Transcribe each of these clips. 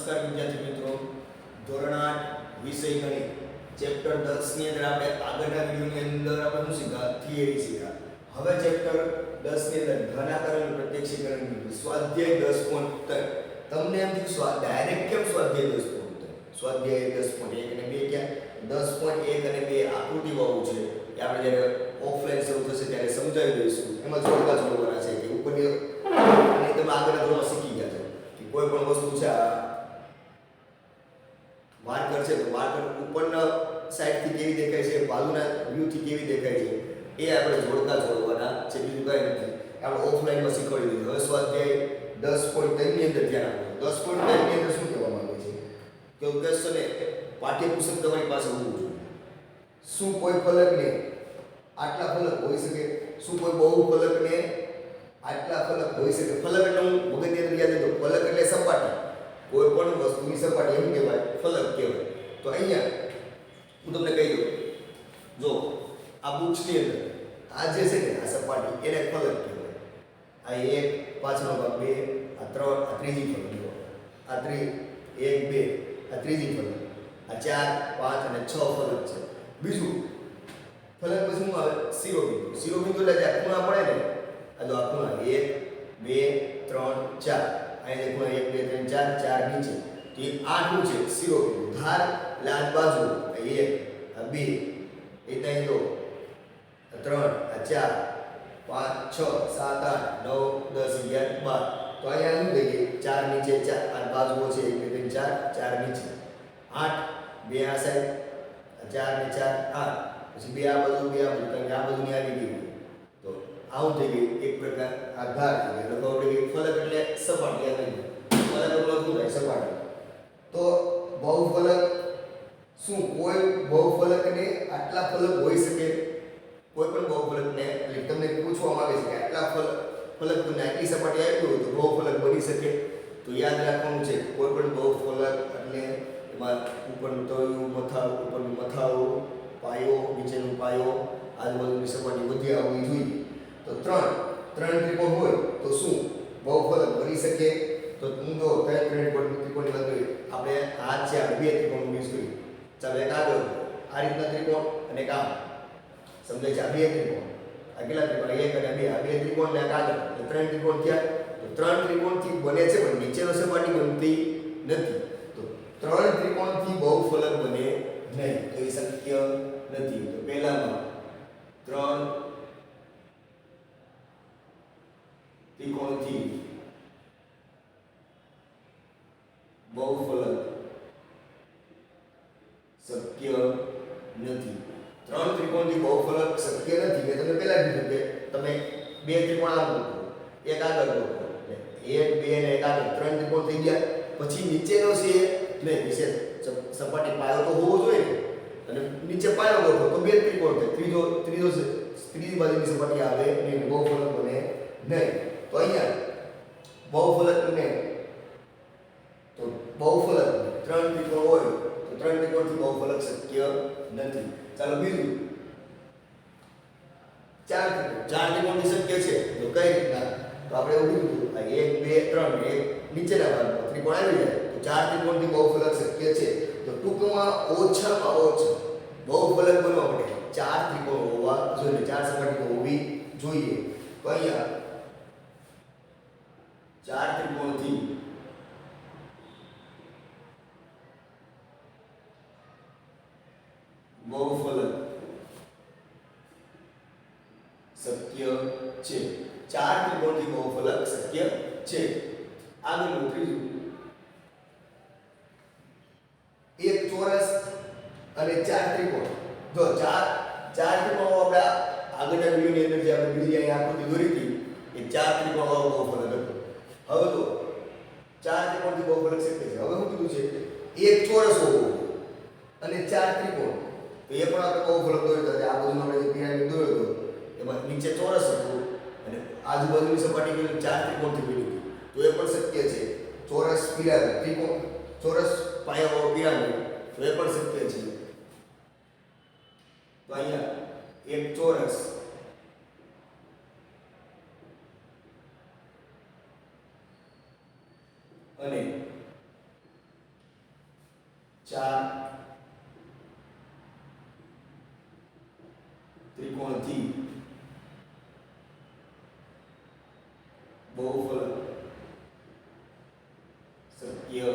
નમસ્કાર વિદ્યાર્થી મિત્રો, ધોરણ 8 વિષય ગણિત ચેપ્ટર 10 ની અંદર આપણે આગળના વિડિયોની અંદર આપણે શું શીખ્યા? થિયરી શીખ્યા. હવે ચેપ્ટર 10 ની અંદર ઘનાકાર અને પ્રત્યક્ષીકરણ સ્વાધ્યાય 10.3. તમને એમ થયું ડાયરેક્ટ કેમ સ્વાધ્યાય 10.3? સ્વાધ્યાય 10.1 અને 2 ક્યાં? 10.1 અને 2 આકૃતિ વાળું છે એ આપણે જ્યારે ઓફલાઈન શરૂ થશે ત્યારે સમજાવી દઈશું. એમાં જોડકા જોડવાના છે કે ઉપરની અને તમે આગળના ધોરણમાં શીખી ગયા છો કે કોઈ પણ વસ્તુ છે આ માર્કર છે તો માર્કર ઉપરના સાઈડથી કેવી દેખાય છે, બાજુના વ્યૂથી કેવી દેખાય છે એ આપણે જોડકા જોડવાના છે, બીજું કંઈ નથી. આપણે ઓફલાઈનમાં શીખવાડી દીધું. હવે સ્વાધ્યાય 10.3 ની અંદર ધ્યાન આપો. 10.3 ની અંદર શું કહેવામાં આવે છે કે ક્વેશ્ચન પાઠ્યપુસ્તક તમારી પાસે હોવું જોઈએ. શું કોઈ ફલકને આટલા ફલક હોઈ શકે? શું કોઈ બહુ ફલકને આટલા ફલક હોઈ શકે? ફલક એટલે હું મગજની અંદર યાદ રાખો, ફલક એટલે સપાટી. કોઈ પણ વસ્તુની સપાટી એમ કહેવાય, ફલક કહેવાય. તો અહીંયા હું તમને કહી દઉં, જો આ બુક્સની અંદર આ જે છે ને આ સપાટી એને ફલક કહેવાય. આ એક પાછળનો ભાગ, બે, આ ત્રણ, આ ત્રીજી ફલક, આ એક, બે, આ ત્રીજી ફલક, આ 4, 5 અને 6 ફલક છે. બીજું ફલક પછી શું આવે? શિરોબિંદુ. શિરોબિંદુ એટલે જ્યાં ખૂણા પડે ને, આ જો આ ખૂણા 1, 2, 3, 4, અહીંયા ખૂણા 1, 2, 3, 4, 4 નીચે, તો એ 8 છે શિરોબિંદુ. ધાર એટલે આ બાજુ 1, આ 2, એ ત્યાં જો 3, આ 4, 5, 6, 7, 8, 9, 10, 11, 12. તો અહીંયા શું થઈ ગયું? 4 નીચે 4, આ બાજુઓ છે 1, 2, 3, 4, 4 નીચે 8, 2 આ સાઈડ, 4 ને 4 8, પછી 2 આ બાજુ, 2 આ બાજુ, કારણ કે આ બાજુની આવી ગઈ. તો આવું થઈ ગયું એક પ્રકાર આ ધાર થઈ ગઈ. એટલે આપણે કે ફલક એટલે સપાટી. આ નહીં ફલક એટલે શું થાય? સપાટી. તો બહુફલક શું કોઈ બહુફલકને આટલા ફલક હોઈ શકે? કોઈ પણ બહુફલકને એટલે તમને પૂછવામાં આવે છે કે આટલા ફલક તમને આટલી સપાટી આપી હોય તો બહુફલક બની શકે? તો યાદ રાખવાનું છે કોઈ પણ બહુફલક એટલે એમાં ઉપરનું તળિયું, મથાળું, ઉપરનું મથાળું, પાયો, નીચેનું પાયો, આજુબાજુની સપાટી બધી આવવી જોઈએ. તો ત્રણ ત્રિકોણ હોય તો શું બહુફલક બની શકે? તો હું જો ત્રણ ત્રિકોણની વાત કરીએ, આપણે આ છે આપણે બે ત્રિકોણ યુઝ કરીએ. ચાલો એક આગળ આ રીતના ત્રિકોણ અને એક આમ સમજાય છે. આ બે ત્રિકોણ, આ કેટલા ત્રિકોણ? 1 અને 2, આ બે ત્રિકોણ ને આગળ એટલે 3 ત્રિકોણ થયા. તો 3 ત્રિકોણથી બને છે પણ નીચેનો સપાટી બનતી નથી. તો 3 ત્રિકોણથી બહુફલક બને નહીં, તો એ શક્ય નથી. તો પહેલામાં 3 ત્રિકોણથી બહુફલક શક્ય નથી. 3 ત્રિકોણથી બહુફલક શક્ય નથી. મેં તમને પહેલા કીધું કે તમે બે ત્રિકોણ આમ ગોઠવો, એક આગળ ગોઠવો, 1, 2 ને એક આગળ 3 ત્રિકોણ થઈ ગયા. પછી નીચેનો છે નહીં, નીચે સપાટી પાયો તો હોવો જોઈએ ને, અને નીચે પાયો ગોઠવો તો બે ત્રિકોણ થાય. ત્રીજી બાજુની સપાટી આવે નહીં, બહુફલક બને નહીં. તો અહીંયા બહુફલકને તો બહુફલક 3 ત્રિકોણ હોય તો 3 ત્રિકોણથી બહુફલક શક્ય નથી. ચાલો બીજું 4 ત્રિકોણથી શક્ય છે. તો કઈ રીતના? તો આપણે એવું કીધું 1, 2, 3 એક નીચેના ભાગમાં ત્રિકોણ આવી જાય તો 4 ત્રિકોણથી બહુફલક શક્ય છે. તો ટૂંકમાં ઓછામાં ઓછા બહુફલક બનવા માટે 4 ત્રિકોણ હોવા જોઈએ, 4 સપાટીઓ હોવી જોઈએ. તો અહીંયા 4 ત્રિકોણથી બહુફલક શક્ય છે. 4 ત્રિકોણથી બહુફલક શક્ય છે. આગળનું ત્રીજું, એક ચોરસ અને 4 ત્રિકોણ. જો 4 ત્રિકોણ આપણે આગળના વિડિયોની અંદર જે આપણે બીજી અહીં આકૃતિ દોરી હતી એ 4 ત્રિકોણ વાળો બહુફલક હતો. હવે તો 4 ત્રિકોણથી બહુફલક શક્ય છે. હવે શું કીધું છે? એક ચોરસ હોવો અને 4 ત્રિકોણ. તો એ પણ આપણે બહુફલક દોર્યો હતો. આ બાજુનો આપણે જે પિરામિડ દોર્યો હતો એમાં નીચે ચોરસ હતું અને આજુબાજુની સપાટી પર 4 ત્રિકોણથી બની હતી. તો એ પણ શક્ય છે. ચોરસ પિરામિડ, ત્રિકોણ, ચોરસ પાયાવાળો પિરામિડ, તો એ પણ શક્ય છે. તો અહીંયા એક ચોરસ અને ચાર ત્રિકોણથી બહુફલક શક્ય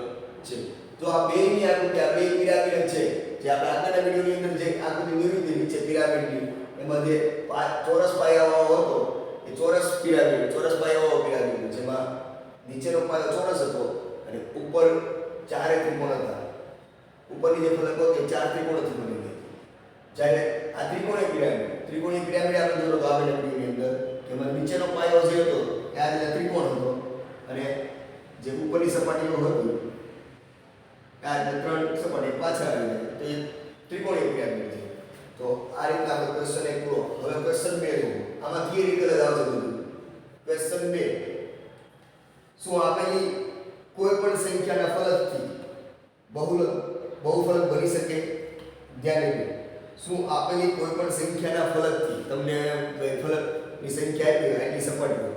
છે. તો આ બેની આકૃતિ, આ બે પિરામિડ છે જે આપણે આગળના વિડિયોની અંદર જે આકૃતિ દોરી હતી નીચે પિરામિડની, એમાં જે ચોરસ પાયાવાળો હતો એ ચોરસ પિરામિડ, ચોરસ પાયાવાળો પિરામિડ જેમાં નીચેનો પાયો ચોરસ હતો અને ઉપર ચારે ત્રિકોણ હતા. ઉપરની જે ફલક હતી ચાર ત્રિકોણથી બનેલી હતી. જ્યારે આ ત્રિકોણીય પિરામિડ આપણે જોયો તો આગળના વિડિયોની અંદર કે એમાં નીચેનો પાયો જે હતો એ આ રીતે ત્રિકોણ હતો અને જે ઉપરની સપાટીઓ હતી આ ત્રણ સપાટી પાછળ આવી જાય તો એ ત્રિકોણીય પિરામિડ છે. તો આ રીતના આપણે ક્વેશ્ચન 1 પૂરો. હવે ક્વેશ્ચન 2 જુઓ. આમાં થિયરિકલ જ આવશે બધું. ક્વેશ્ચન 2, શું આપેલી કોઈ પણ સંખ્યાના ફલકથી બહુફલક બની શકે? ધ્યાન આપો. શું આપેલી કોઈ પણ સંખ્યાના ફલકથી તમને ફલકની સંખ્યા આપી હોય એટલી સપાટીઓ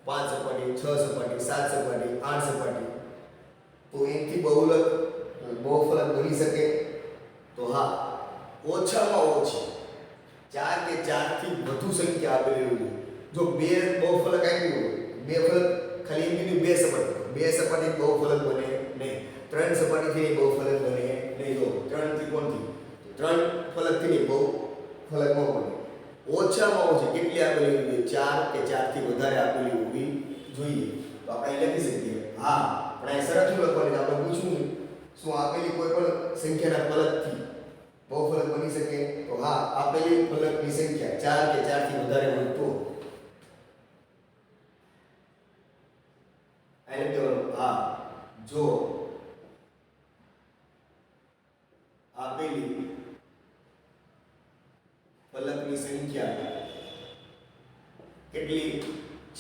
5 સપાટી, 6 સપાટી, 7 સપાટી, 8 સપાટી, તો એથી બહુફલક બની શકે? તો હા, ઓછામાં ઓછી 4 કે 4 થી વધુ સંખ્યા આપેલી હોય. જો બે બહુફલક આપ્યું હોય, બે ફલક ખાલી એમ કીધું બે સપાટી બહુફલક બને નહીં, 3 સપાટીથી બહુફલક બને નહીં. જો 3 ત્રિકોણથી 3 ફલકથી બહુફલક ન બને. ઓછામાં ઓછી કેટલી આપેલી હોય? 4 કે 4 થી વધારે આપેલી હોવી જોઈએ. તો આપણે લખી શકીએ હા, પણ આ શરત શું લખવાની? આપણે પૂછવું શું આપેલી કોઈ પણ સંખ્યાના ફલકથી બહુફલક બની શકે? તો હા, આપેલી ફલકની સંખ્યા 4 કે 4 થી વધારે હોય તો આને કહેવાનું હા, જો આપેલી ફલકની સંખ્યા કેટલી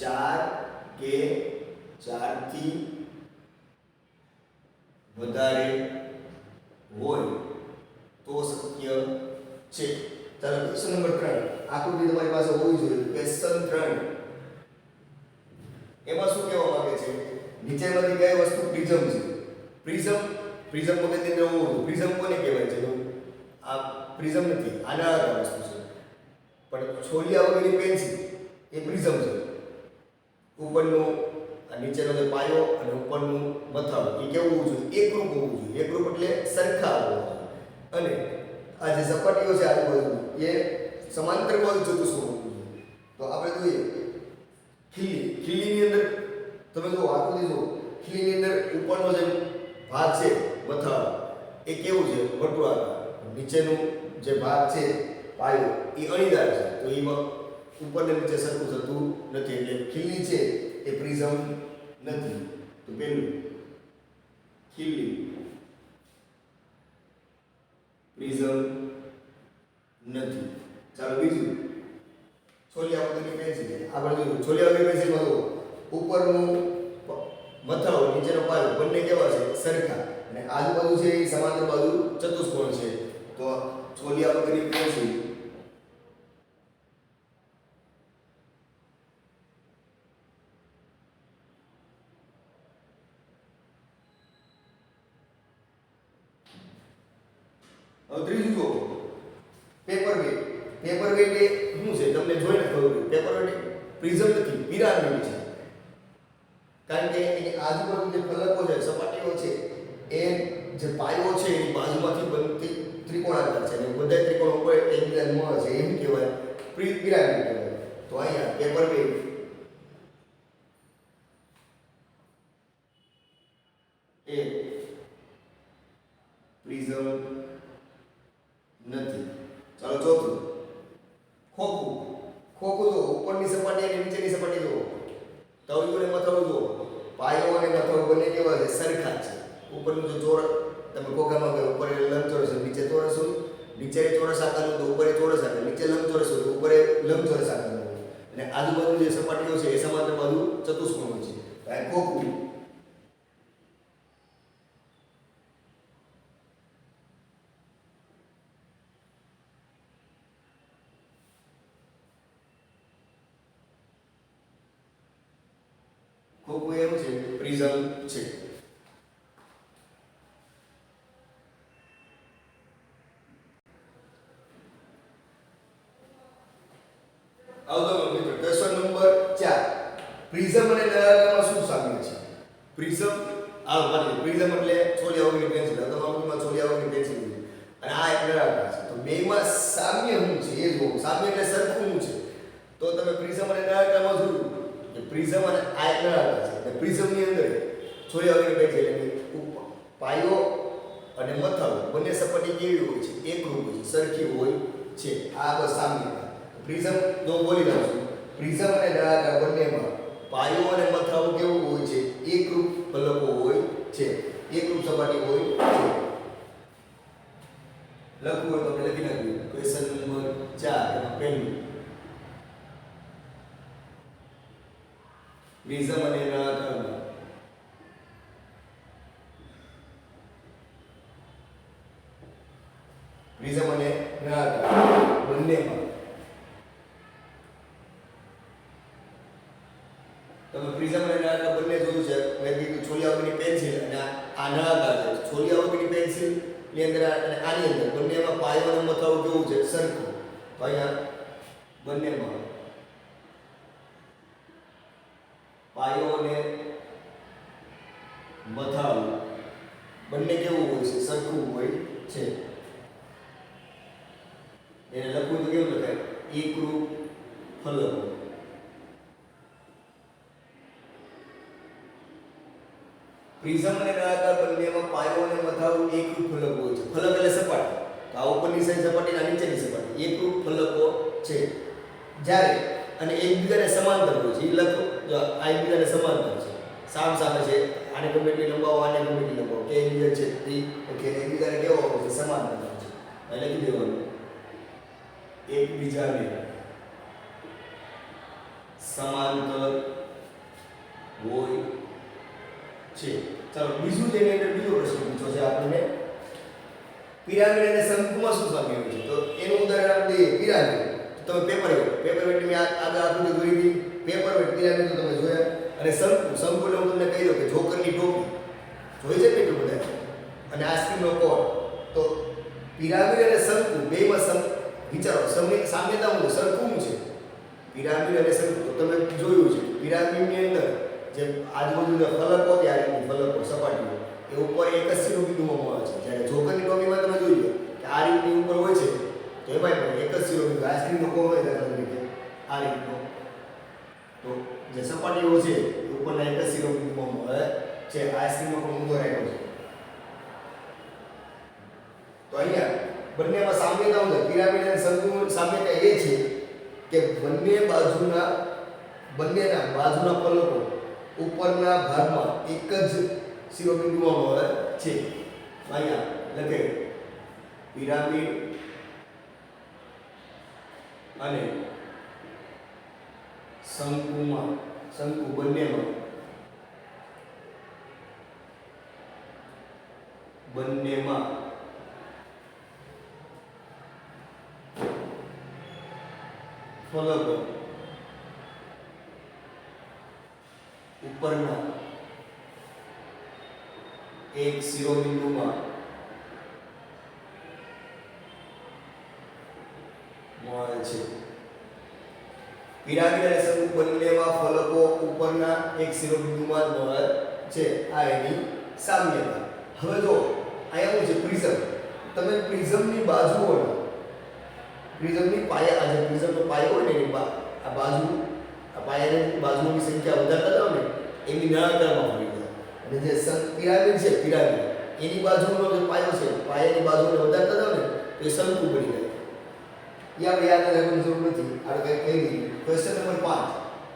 4 કે 4 થી વધારે હોય તો શક્ય છે. ચાલો ક્વેશ્ચન નંબર 3. આકૃતિ તમારી પાસે હોવી જોઈએ. ક્વેશ્ચન 3 એમાં શું કહેવા માંગે છે? નીચેમાંથી કઈ વસ્તુ પ્રિઝમ છે? પ્રિઝમ મગજની અંદર હોવું જોઈએ. પ્રિઝમ કોને કહેવાય છે? આ પ્રિઝમ નથી, આના આગળ વસ્તુ છે. પણ છોલિયા વગરની પેન્સિલ એ પ્રિઝમ છે. ઉપરનું નીચેનો જે પાયો અને ઉપરનું મથાળું એ કેવું હોવું જોઈએ? એકરૂપ હોવું જોઈએ. એકરૂપ એટલે સરખા હોવું જોઈએ. અને આ જે સપાટીઓ છે આજુબાજુ એ સમાંતર બાજુ ચતુષ્કોણ હોવું જોઈએ. તો આપણે જોઈએ ખીલીની અંદર તમે જો આકૃતિ જો, ખીલીની અંદર ઉપરનો જે ભાગ છે મથાળું એ કેવું છે? વર્તુળાકાર. નીચેનું જે ભાગ છે પાયો એ અણીદાર છે. તો એમાં ઉપરને નીચે સરખું થતું નથી. એટલે ખીલી છે એ પ્રિઝમ નથી. તો પહેલું ખીલી પ્રિઝમ નથી. ચાલો બીજું છોલિયા વગરની પેન્સિલ. આગળ જોઈએ છોલિયા વગરની પેન્સિલમાં જો ઉપરનું મથાળું નીચેનો પાયો બંને કેવા છે? સરખા. અને આજુબાજુ છે એ સમાંતર બાજુ ચતુષ્કોણ છે. તો છોલિયા વગરની પેન્સિલ હવે ત્રીજું જો પેપરવેટ. પેપરવેટ એ શું છે? તમને જોઈને ખબર પડી. પેપરવેટ પ્રિઝમ નથી, પિરામિડ છે. કારણ કે એની આજુબાજુ જે ફલકો છે, સપાટીઓ છે, એ જે પાયો છે એની બાજુમાંથી બનતી ત્રિકોણાકાર છે. અને બધા ત્રિકોણ ઉપર એકબીજાને મળે છે. એમ કહેવાય પિરામિડ કહેવાય. તો અહીંયા પેપરવેટ એ પ્રિઝમ નથી. ચાલો ચોથું ખોખું જો ઉપરની સપાટી અને નીચેની સપાટી જો, તળિયું અને મથાળું જો, પાયો અને મથાળું બંને કેવા છે? સરખા છે. ઉપરનું જો ચોરસ તમે ખોખામાં ગયો ઉપર લંબચોરસ હોય, નીચે ચોરસ હોય, નીચે ચોરસ આકારનું તો ઉપર ચોરસ આકાર, નીચે લંબચોરસ હોય તો ઉપર લંબચોરસ આકારનું હોય. અને આજુબાજુ જે સપાટીઓ છે એ સમાંતર બાજુ ચતુષ્કોણ હોય છે. તો આ ખોખું ખોખું એવું છે પ્રિઝમ છે. પ્રિઝમ અને નળાકારમાં શું સામ્ય છે? પ્રિઝમ આ માની પ્રિઝમ એટલે છોલિયા વગરની પેન્સિલ, તો આપણમાં છોલિયા વગરની પેન્સિલ છે અને આ એક નળાકાર છે. તો બેમાં સામ્ય શું છે એ જુઓ. સામ્ય એટલે સરખું શું છે? તો તમે પ્રિઝમ અને નળાકારમાં જોયું કે પ્રિઝમ અને આ એક નળાકાર છે. અને પ્રિઝમની અંદર છોલિયા વગરની પેન્સિલ એટલે ઉપર પાયો અને મથાળું બંને સપાટી કેવી હોય છે? એકરૂપ હોય છે, સરખી હોય છે. આ બસ સામ્યતા. પ્રિઝમ જો બોલી રહ્યો છું, પ્રિઝમ અને નળાકાર બંનેમાં પાયો અને મથાળું કેવું હોય છે? એકરૂપ ફલકો હોય છે, એકરૂપ સપાટી હોય છે. લખવું હોય તો આપણે લખી નાખ્યું. ક્વેશ્ચન નંબર 4 એમાં પહેલું પ્રિઝમ અને નળાકારમાં પ્રિઝમ અને નળાકાર બંનેમાં તમે પ્રિઝમ અને નળાકાર બંને જોયું છે. મેં કીધું છોલિયા વગરની પેન્સિલ અને આ નળાકાર છે. છોલિયા વગરની પેન્સિલ ની અંદર અને આની અંદર બંનેમાં પાયો અને મથાળું કેવું છે? સરખું. તો અહીંયા બંનેમાં પાયો અને મથાળું બંને કેવું હોય છે? સરખું હોય છે. એને લખવું તો કેવું લખાય? એકરૂપ ફલકો. પ્રિઝમ અને નળાકાર બંનેમાં પાયો અને મથાળું એકરૂપ ફલકો હોય છે. ફલક એટલે સપાટી. તો આ ઉપરની સાઈડ સપાટી અને નીચેની સપાટી એકરૂપ ફલકો છે. જ્યારે અને એકબીજાને સમાંતર હોય છે. એ લખો જો આ એકબીજાને સમાંતર છે, સામ સામે છે. આને ગમે એટલી લંબાવો, આને ગમે એટલી લંબાવો, કે એકબીજા છે તે ઓકે એકબીજાને કેવો હોય છે? સમાંતર હોય છે. એટલે લખી દેવાનું એકબીજાને સમાંતર હોય છે. ચાલો બીજું જેની અંદર બીજો પ્રશ્ન પૂછો છે આપણને, પિરામિડ અને શંકુમાં શું સામ્ય હોય છે? તો એનું ઉદાહરણ આપણે દઈએ. પિરામિડ તમે પેપરવેટ મેં આગળ આકૃતિ દોરી હતી. પેપરવેટ પિરામિડ તો તમે જોયા. અને શંકુ એટલે હું તમને કહી દઉં કે જોકરની ટોપી જોઈ છે કેટલું બધા, અને આઈસ્ક્રીમનો કોન. તો પિરામિડ અને શંકુ બેમાં વિચારો સામ્યતા શું છે? સરખું છે. પિરામિડ અને શંકુ તો તમે જોયું છે. પિરામિડની અંદર જે આજુબાજુના ફલકો ત્યાં ફલકો સપાટીઓ એ ઉપર એક જ શિરોબિંદુમાં મળે છે. જ્યારે જોકરની ટોપીમાં તમે જોયું કે આ રીતની ઉપર હોય છે, તો એમાં પણ એક જ શિરોબિંદુ આઈસ્ક્રીમનો કોણ હોય દાખલા તરીકે આ રીતનો. તો જે સપાટીઓ છે એ ઉપરના એક જ શિરોબિંદુમાં મળે છે. આઈસ્ક્રીમનો પણ ઊંધો રાખ્યો છે. તો અહીંયા બંનેમાં સામ્યતા શું છે? પિરામિડ અને શંકુની સામ્યતા એ છે કે બંનેના બાજુના ફલકો ઉપરના ભાગમાં એક જ શિરોબિંદુમાં મળે છે. અહીંયા લખે પિરામિડ અને શંકુ બંનેમાં ફલકો ઉપરના એક શિરોબિંદુમાં મળે છે. પિરામિડ અને શંકુ બંનેમાં ફલકો ઉપરના એક શિરોબિંદુમાં મળે છે. આ એની સામ્યતા. હવે જો અહીંયા શું છે? પ્રિઝમ. તમે પ્રિઝમની બાજુઓને પ્રિઝમની પાયા આ જે પ્રિઝમનો પાયો હોય ને એની આ બાજુ આ પાયાની બાજુઓની સંખ્યા વધારતા જાઓ ને એની નળાકારમાં મળી જાય. અને જે પિરામિડ છે પિરામિડ એની બાજુનો જે પાયો છે પાયાની બાજુને વધારતા જાઓ ને તો એ શંકુ બની જાય. આપણે યાદ રાખવાની જરૂર નથી. આપણે કંઈ કહી દઈએ. Question number 5.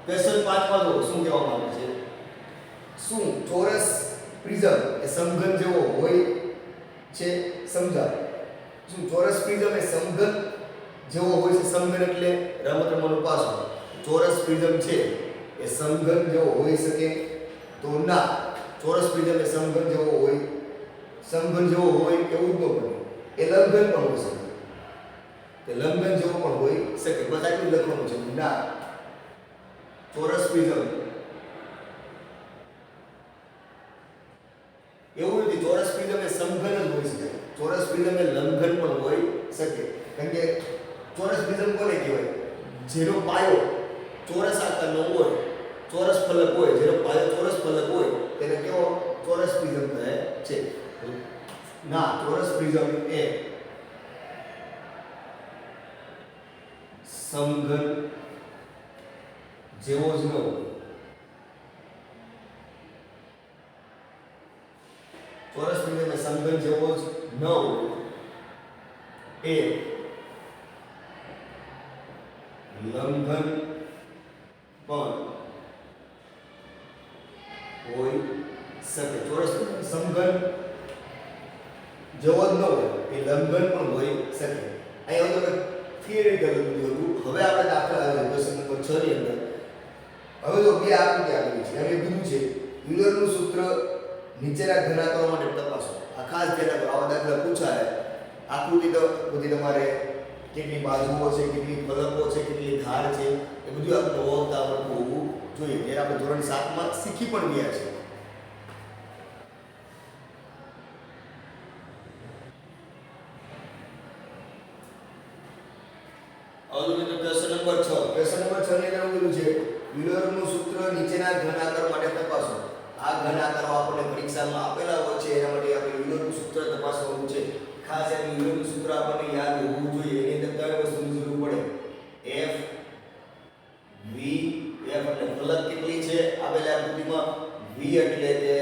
ક્વેશ્ચન 5 માં જો શું કહેવામાં આવે છે? શું ચોરસ પ્રિઝમ એ સમઘન જેવો હોય છે? સમજાવો. શું ચોરસ પ્રિઝમ એ સમઘન જેવો હોય છે? સમઘન એટલે રમતનું પાસું. ચોરસ પ્રિઝમ છે એ સમઘન જેવો હોઈ શકે? તો ના. ચોરસ પ્રિઝમ એ સમઘન જેવો હોય એવું જ ન બને. એ લંબઘન પણ હોઈ શકે. તે લંબઘન જેવો પણ હોઈ શકે. બસ આટલું લખવાનું છે. ના, ચોરસ પ્રિઝમ એવું નથી. ચોરસ પ્રિઝમ એ સમઘન જ હોઈ શકે. ચોરસ પ્રિઝમ એ લંબઘન પણ હોઈ શકે. કારણ કે ચોરસ પ્રિઝમ કોને કહેવાય? જેનો પાયો ચોરસ આકારનો હોય ચોરસ ફલક હોય, જેનો પાયો ચોરસ ફલક હોય તેને કેવો ચોરસ પ્રિઝમ કહે છે. ના, ચોરસ પ્રિઝમ એ સમઘન જેવો જ ન હોય. ચોરસ પ્રિઝમ એ સમઘન જેવો જ ન હોય. એ લંબઘન પણ હોઈ શકે. ચોરસ સમઘન જેવો જ ન હોય, એ લંબઘન પણ હોઈ શકે. અહીંયા તમે થિયરિકલ બધું હતું. હવે આપણે દાખલા આવે ક્વેશ્ચન નંબર 6 ની અંદર. હવે જો બે આકૃતિ આપેલી છે. હવે કીધું છે યુલરનું સૂત્ર નીચેના ઘનાકારો માટે તપાસો. આ ખાસ ધ્યાન રાખો, આવા દાખલા પૂછાય. આકૃતિ તો બધી તમારે કેટલી બાજુઓ છે, કેટલી ફલકો છે, કેટલી ધાર છે, એ બધું આપણે ઓળખતા આવડતું હોવું જોઈએ. જે આપણે ધોરણ 7 માં શીખી પણ ગયા છે. ક્વેશ્ચન નંબર 6 ની અંદર કીધું છે યુલરનું સૂત્ર નીચેના ઘન આકાર માટે તપાસો. આ ઘન આકારો આપણને પરીક્ષામાં આપેલા હોય છે, એના માટે આપણે યુલરનું સૂત્ર તપાસવાનું છે. ખાસ એનું યુલરનું સૂત્ર આપણને યાદ હોવું જોઈએ. એની અંદર ત્રણ વસ્તુની જરૂર પડે. f v, f એટલે ફલક કેટલી છે આપેલા આકૃતિમાં, v એટલે કે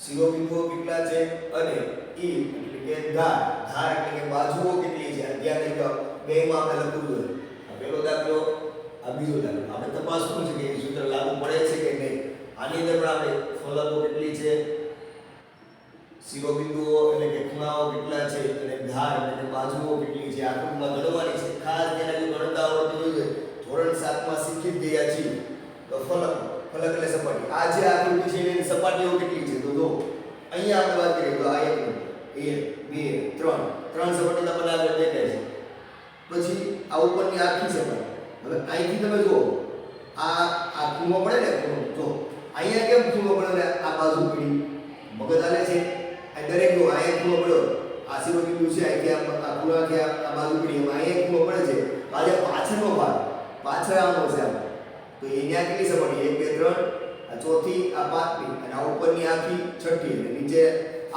શિરોબિંદુઓ કેટલા છે, અને e એટલે કે ધાર એટલે કે બાજુઓ કેટલી છે. ધ્યાન રાખજો, બેમાં આપણે લખવું જોઈએ. આ પહેલો દાખલો, આ બીજો દાખલો. આપણે તપાસવું છે કે એ સૂત્ર લાગુ પડે છે કે નહીં. આની અંદર પણ આપણે ફલકો કેટલી છે, શિરોબિંદુઓ એટલે કે ખૂણાઓ કેટલા છે, અને ધાર એટલે કે બાજુઓ કેટલી છે આકૃતિમાં ગણવાની છે. ખાસ ધ્યાન રાખજો, ગણતા આવડતું જોઈએ. ધોરણ 7 માં શીખી જ ગયા છીએ. તો ફલક એટલે સપાટી. આ જે આકૃતિ છે એની સપાટીઓ કેટલી છે? તો જો અહીંયા આપણે વાત કરીએ તો આ 1 2 3 સપાટી તમને આગળ દેખાય છે. પછી આ ઉપરની આખી સપાટી. હવે અહીંથી તમે જુઓ, આ ખૂણો પડે ને, ખૂણો જો અહીંયા કેમ ખૂણો પડે ને આ બાજુ પડી મગજ હાલે છે. આ દરેક જો અહીંયા ખૂણો પડ્યો, આ શિરોબિંદુ છે, અહીંથી આ ખૂણા કે આ બાજુ પડી, એમાં અહીંયા ખૂણો પડે છે. આજે પાછળનો ભાગ, પાછળ આવનો છે આમ, તો અહીંયા કેટલી સપાટી? 1 2 3, આ ચોથી, આ પાંચમી, અને આ ઉપરની આખી છઠ્ઠી, અને નીચે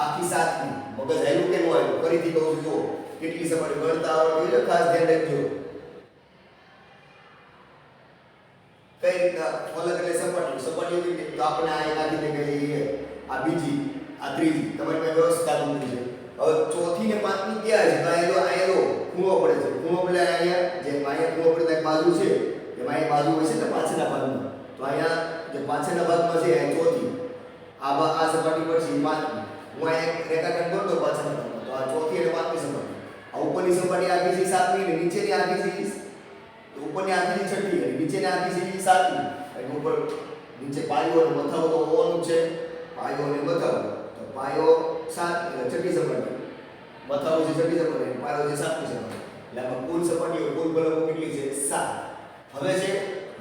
આખી સાતમી. મગજ હાલ્યું કે ન હાલ્યું? ફરીથી કહું છું, જો કેટલી સપાટી ગણતા આવડતું હોય, ખાસ ધ્યાન રાખજો. કઈ રીતના ફલક એટલે સપાટીઓ કેટલી? તો આપણે આ એક આખી દેખાય, આ બીજી, આ ત્રીજી, તમારી પાસે વ્યવસ્થા મૂકી છે. હવે ચોથી ને પાંચમી ક્યાં છે? તો અહીંયા ખૂણો પડે છે. ખૂણો પડે અહીંયા, જે અહીંયા ખૂણો પડે એક બાજુ છે, એમાં એક બાજુ હોય છે ને પાછળના ભાગમાં. તો અહીંયા જે પાછળના ભાગમાં છે એ ચોથી, આ સપાટી પર છે પાંચમી. હું અહીંયા રેખાખંડ દોરતો પાછળના ભાગમાં, તો આ ચોથી અને પાંચમી સપાટી. આ ઉપરની સપાટી આખી છે સાતમી, અને નીચેની આખી છે, તો ઉપરની આખી છે છઠ્ઠી, અને નીચેની આખી છે સાતમી. અને ઉપર નીચે પાયો અને મથાળો તો હોવાનું છે. પાયો અને મથાળો, તો પાયો 7 એટલે છઠ્ઠી સપાટી, મથાળો છે છઠ્ઠી સપાટી, અને પાયો છે સાતમી સપાટી. એટલે આમાં કુલ સપાટીઓ, કુલ ફલકો કેટલી છે? 7. હવે છે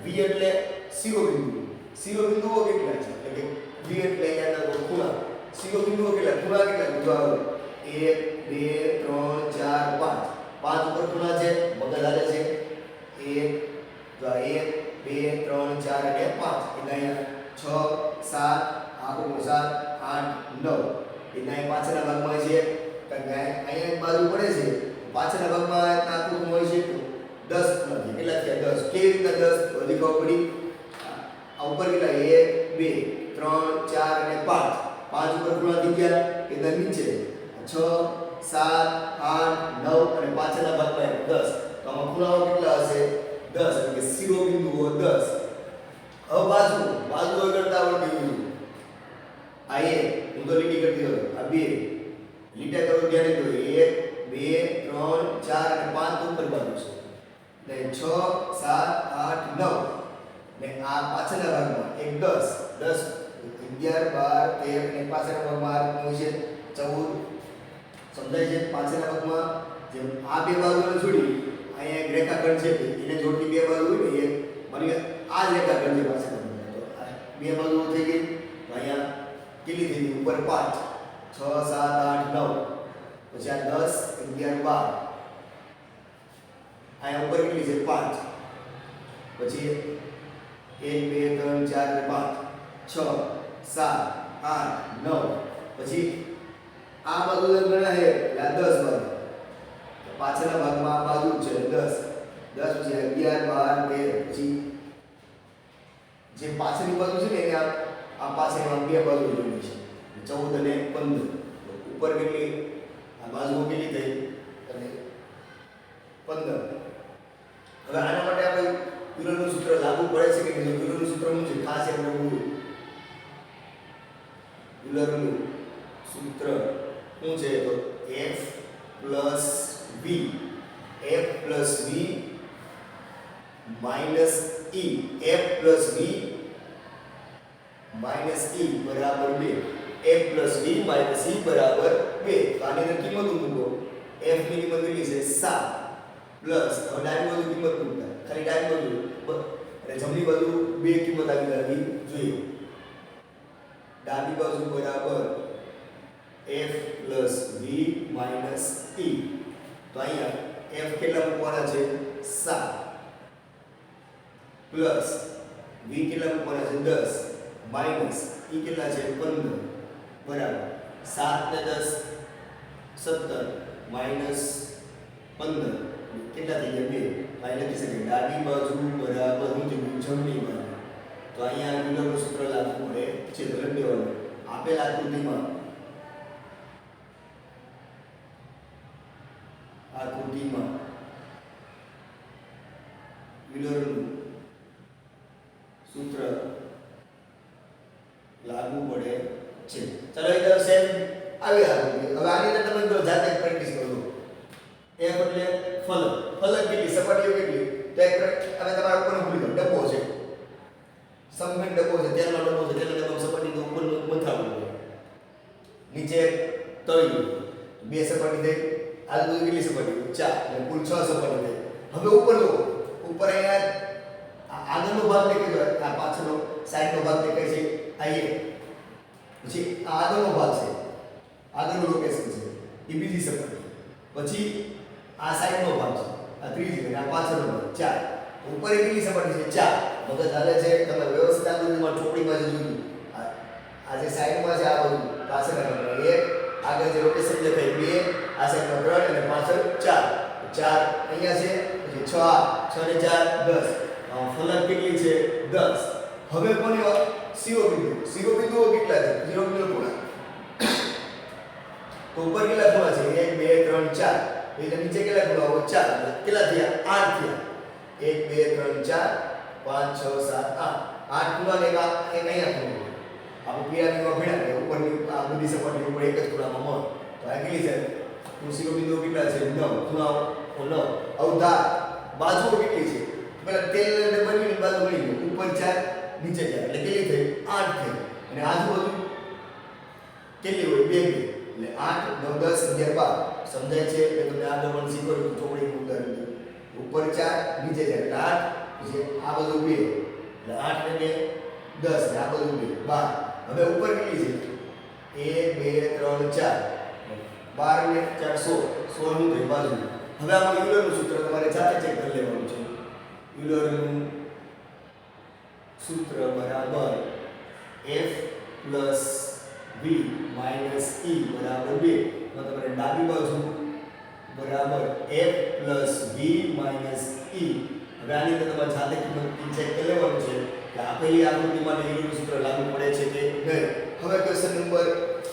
v એટલે શિરોબિંદુ. શિરોબિંદુઓ કેટલા છે? એટલે કે v એટલે અહીંયાના ખૂણા. શિરોબિંદુઓ કેટલા? ખૂણા કેટલા? તો 1 2 3 4 5. 5 ઉપર ખૂણા છે, મગજ હાલે છે. 1 2 3 4 અને 5. એટલે અહીંયા 6 7 આખો 7 8 9. એટલે અહીં પાછળના ભાગમાં છે, કારણ કે અહીંયા એક બાજુ પડે છે, પાછળના ભાગમાં આખું હોય છે 10 નથી. કેટલા થયા? 10. કેવી રીતના 10? તો હજી ખબર પડી. આ ઉપર કેટલા? 1 2 3 4 અને 5. 5 ઉપર ખૂણા થઈ ગયા, એટલે નીચે 6 7 8 9, અને પાછળના ભાગમાં 10. તો આમાં ખૂણાઓ કેટલા હશે? 10. એટલે કે શિરોબિંદુઓ 10. હવે બાજુ ગણતા આવડતી હોય. આ 1, હું તો લીટી કરતી હોય. આ 2 લીટા કરો, ધ્યાન રાખજો. 1 2 3 4 અને 5 ઉપર બાજુ છે. એટલે 6 7 8 9, ને આ પાછળના ભાગમાં 1 10 10 11 12 13, અને પાછળના ભાગમાં હોય છે 14. સમજાય છે? પાછળના ભાગમાં જેમ આ બે બાજુને જોડી અહીંયા એક રેખાખંડ છે, એને જોડતી બે બાજુ હોય ને, એ માની આ જ રેખાખંડ છે પાછળના ભાગમાં. તો આ બે બાજુઓ થઈ ગઈ. તો અહીંયા કેટલી થઈ ગઈ? ઉપર 5 6 7 8 9, પછી આ 10 11 12, અહીંયા ઉપર કેટલી છે? 5. પછી 1 2 3 4 5 6 7 8 9 પછી આ બાજુ ગણા છે એટલે આ 10 બાજુ પાછળના ભાગમાં આ બાજુ છે 10 10 પછી 11 12 13 પછી જે પાછળની બાજુ છે ને એને આ પાછળમાં બે બાજુ જોડેલી છે 14 અને 15 ઉપર કેટલી આ બાજુ કેટલી થઈ અને 15 હવે આના માટે આપણે યુલરનું સૂત્ર લાગુ પડે છે કે નહીં યુલરનું સૂત્ર શું છે ખાસ યાદ રાખવું યુલરનું સૂત્ર શું છે તો f v f v minus e f v minus e બરાબર 2 f v minus e બરાબર 2 તો આની અંદર કિંમત મૂકો f ની કિંમત કેટલી છે 7 પ્લસ હવે ડાબી બાજુ કિંમત મૂકતા ખાલી ડાબી બાજુ અને જમણી બાજુ બે કિંમત આવી જોઈએ ડાબી બાજુ બરાબર f v minus e તો અહીંયા f કેટલા મૂકવાના છે 7 પ્લસ v કેટલા મૂકવાના છે 10 માઈનસ e કેટલા છે 15 બરાબર 7 ને 10 17 માઈનસ 15 કેટલા થઈ ગયા 2 અહીં લખી શકીએ ડાબી બાજુ બરાબર હું જમણી બાજુ તો અહીંયા યુલરનું સૂત્ર લાગુ પડે છે તો લખી દેવાનું આપેલ આકૃતિમાં યુલરનું સૂત્ર લાગુ પડે છે ચલો એકદમ સેમ આવી આકૃતિ હવે આની અંદર તમે જો જાતે પ્રેક્ટિસ કરો f એટલે ફલક ફલક કેટલી સપાટીઓ કેટલી તો એક હવે તમારા ઉપર ભૂલી જાવ ડબ્બો છે સમઘન ડબ્બો છે તેલનો ડબ્બો છે તેલનો ડબ્બો સપાટીનો ઉપરનો મંથાવું હોય નીચે તળિયું બે સપાટી થઈ આજુબાજુ કેટલી સપાટી 4 એટલે કુલ 6 સપાટી થઈ હવે ઉપર જો ઉપર અહીંયા આગળનો ભાગ દેખાય છે આ પાછળનો સાઈડનો ભાગ દેખાય છે આ એ પછી આ આગળનો ભાગ છે આગળનું લોકેશન છે એ બીજી સપાટી પછી આ સાઈડનો ભાગ છે આ ત્રીજી અને આ પાછળનો ભાગ 4 ઉપર કેટલી સપાટી છે 4 મગજ હાલે છે તમે વ્યવસ્થિત આકૃતિમાં ચોપડીમાં જે જોયું આ જે સાઈડમાં છે આ બધું પાછળના ભાગ 1 આગળ જે લોકેશન દેખાય 2 આ સાઈડમાં 3 અને પાછળ 4 4 અહીંયા છે પછી 6 ને 4 10 ફલક કેટલી છે 10 હવે કોની શિરોબિંદુઓ કેટલા છે શિરોબિંદુઓ ખૂણા તો ઉપર કેટલા ખૂણા છે 1 2 3 4 એટલે નીચે કેટલા ખૂણા 4 કેટલા થયા 8 થયા 1 2 3 4 5 6 7 8 ખૂણા ને એક અહીંયા ખૂણો આપણે પિરામિડમાં ભણ્યા કે ઉપરની આ બધી સપાટી ઉપર એક જ ખૂણામાં મળે તો આ કેટલી છે શિરોબિંદુઓ કેટલા છે 9 ખૂણાઓ 9 અવધાર બાજુઓ કેટલી છે પેલા તેલ ને બનીને બાજુ બની ગઈ ઉપર 4 નીચે 4 એટલે કેટલી થઈ 8 થઈ અને આજુબાજુ કેટલી હોય 2 એટલે 8 9 10 11 12 સમજાય છે એટલે તમને આગળ પણ શીખવાડ્યું ચોપડીનું ઉદાહરણ ઉપર 4 નીચે 4 એટલે 8 પછી આ બધું 2 એટલે 8 ને 2 10 ને આ બધું 2 12 હવે ઉપર કેટલી છે 1 2 3 4 12 ને 4 16 નું થઈ બાજુ હવે આમાં યુલરનું સૂત્ર તમારે જાતે ચેક કરી લેવાનું છે યુલરનું સૂત્ર બરાબર f v minus e બરાબર 2 તો તમારે ડાબી બાજુ બરાબર f v minus e હવે આની અંદર તમારે જાતે કિંમત ચેક કરી લેવાનું છે કે આપેલી આકૃતિ માટે યુલરનું સૂત્ર લાગુ પડે છે કે નહીં હવે ક્વેશ્ચન નંબર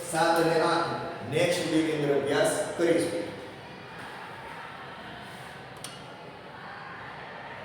7 અને 8 નેક્સ્ટ વિડિયોની અંદર અભ્યાસ કરીશું